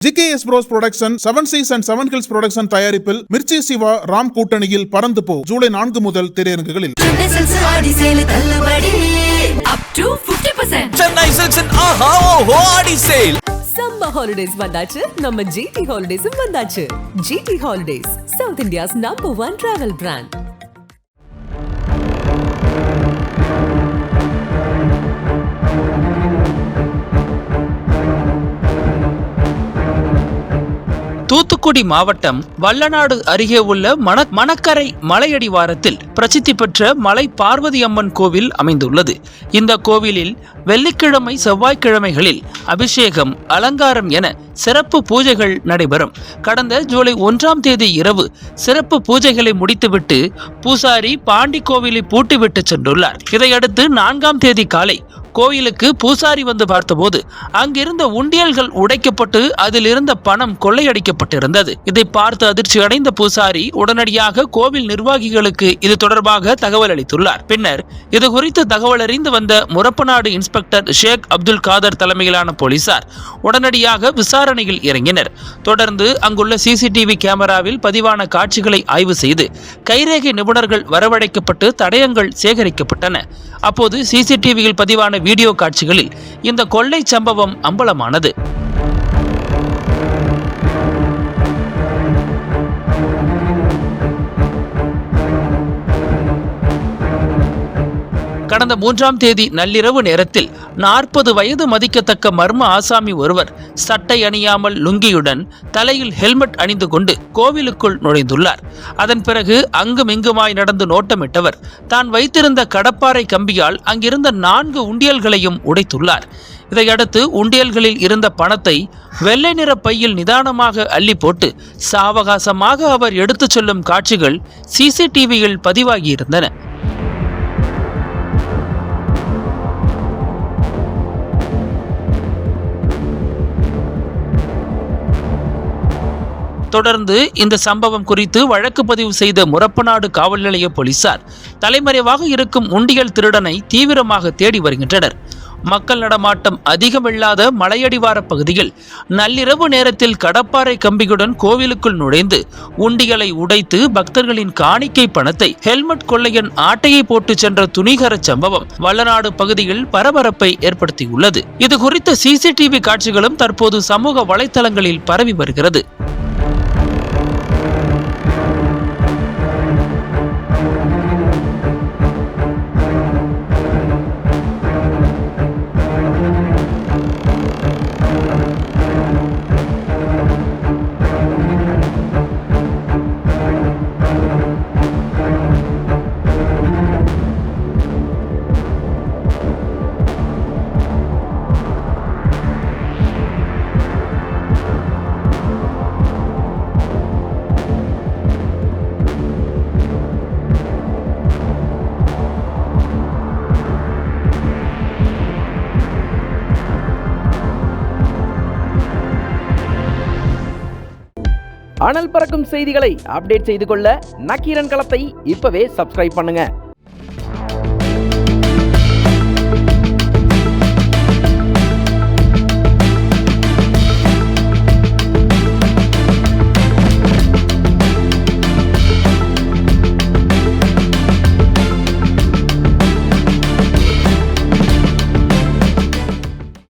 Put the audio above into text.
GKS Bros Production, 7 Seas and 7 Hills Production தயாரிப்பில் மிர்ச்சி சிவா ராம் கூட்டணியில் பறந்து போ ஜூலை 4 முதல் திரையரங்குகளில். Chennai Silks and Aha Oho Adi Sale. Summer holidays வந்தாச்சு, நம்ம GT Holidays வந்தாச்சு. GT Holidays, South India's #1 travel brand. Thoothukudi மாவட்டம் வல்லநாடு அருகே உள்ள மணக்கரை மலையடிவாரத்தில் பிரசித்தி பெற்ற மலை பார்வதி அம்மன் கோவில் அமைந்துள்ளது. இந்த கோவிலில் வெள்ளிக்கிழமை செவ்வாய்க்கிழமைகளில் அபிஷேகம், அலங்காரம் என சிறப்பு பூஜைகள் நடைபெறும். கடந்த ஜூலை 1ஆம் தேதி இரவு சிறப்பு பூஜைகளை முடித்துவிட்டு பூசாரி பாண்டி கோவிலை பூட்டிவிட்டு சென்றுள்ளார். இதையடுத்து 4ஆம் தேதி காலை கோயிலுக்கு பூசாரி வந்து பார்த்தபோது அங்கிருந்த உண்டியல்கள் உடைக்கப்பட்டு அதில் இருந்த பணம் கொள்ளையடிக்கப்பட்டிருந்தது. இதை பார்த்து அதிர்ச்சி அடைந்த பூசாரி உடனடியாக கோவில் நிர்வாகிகளுக்கு இது தொடர்பாக தகவல் அளித்துள்ளார். பின்னர் இது குறித்து தகவல் அறிந்து வந்த முரப்பநாடு இன்ஸ்பெக்டர் ஷேக் அப்துல் காதர் தலைமையிலான போலீசார் உடனடியாக விசாரணையில் இறங்கினர். தொடர்ந்து அங்குள்ள CCTV கேமராவில் பதிவான காட்சிகளை ஆய்வு செய்து கைரேகை நிபுணர்கள் வரவழைக்கப்பட்டு தடயங்கள் சேகரிக்கப்பட்டன. அப்போது CCTVயில் பதிவான வீடியோ காட்சிகளில் இந்த கொள்ளை சம்பவம் அம்பலமானது. கடந்த 3ஆம் தேதி நள்ளிரவு நேரத்தில் 40 வயது மதிக்கத்தக்க மர்ம ஆசாமி ஒருவர் சட்டை அணியாமல் லுங்கியுடன் தலையில் ஹெல்மெட் அணிந்து கொண்டு கோவிலுக்குள் நுழைந்துள்ளார். அதன் பிறகு அங்குமிங்குமாய் நடந்து நோட்டமிட்டவர் தான் வைத்திருந்த கடப்பாறை கம்பியால் அங்கிருந்த 4 உண்டியல்களையும் உடைத்துள்ளார். இதையடுத்து உண்டியல்களில் இருந்த பணத்தை வெள்ளை நிற பையில் நிதானமாக அள்ளி போட்டு சாவகாசமாக அவர் எடுத்துச் செல்லும் காட்சிகள் CCTVயில் பதிவாகியிருந்தன. தொடர்ந்து இந்த சம்பவம் குறித்து வழக்கு பதிவு செய்த முரப்பநாடு காவல் நிலைய போலீசார் தலைமறைவாக இருக்கும் உண்டியல் திருடனை தீவிரமாக தேடி வருகின்றனர். மக்கள் நடமாட்டம் அதிகமில்லாத மலையடிவார பகுதியில் நள்ளிரவு நேரத்தில் கடப்பாறை கம்பியுடன் கோவிலுக்குள் நுழைந்து உண்டியலை உடைத்து பக்தர்களின் காணிக்கை பணத்தை ஹெல்மெட் கொள்ளையன் ஆட்டையை போட்டு சென்ற துணிகர சம்பவம் வல்லநாடு பகுதியில் பரபரப்பை ஏற்படுத்தியுள்ளது. இது குறித்த CCTV காட்சிகளும் தற்போது சமூக வலைதளங்களில் பரவி வருகிறது. அனல் பறக்கும் செய்திகளை அப்டேட் செய்து கொள்ள நக்கீரன் களத்தை இப்பவே சப்ஸ்கிரைப் பண்ணுங்க.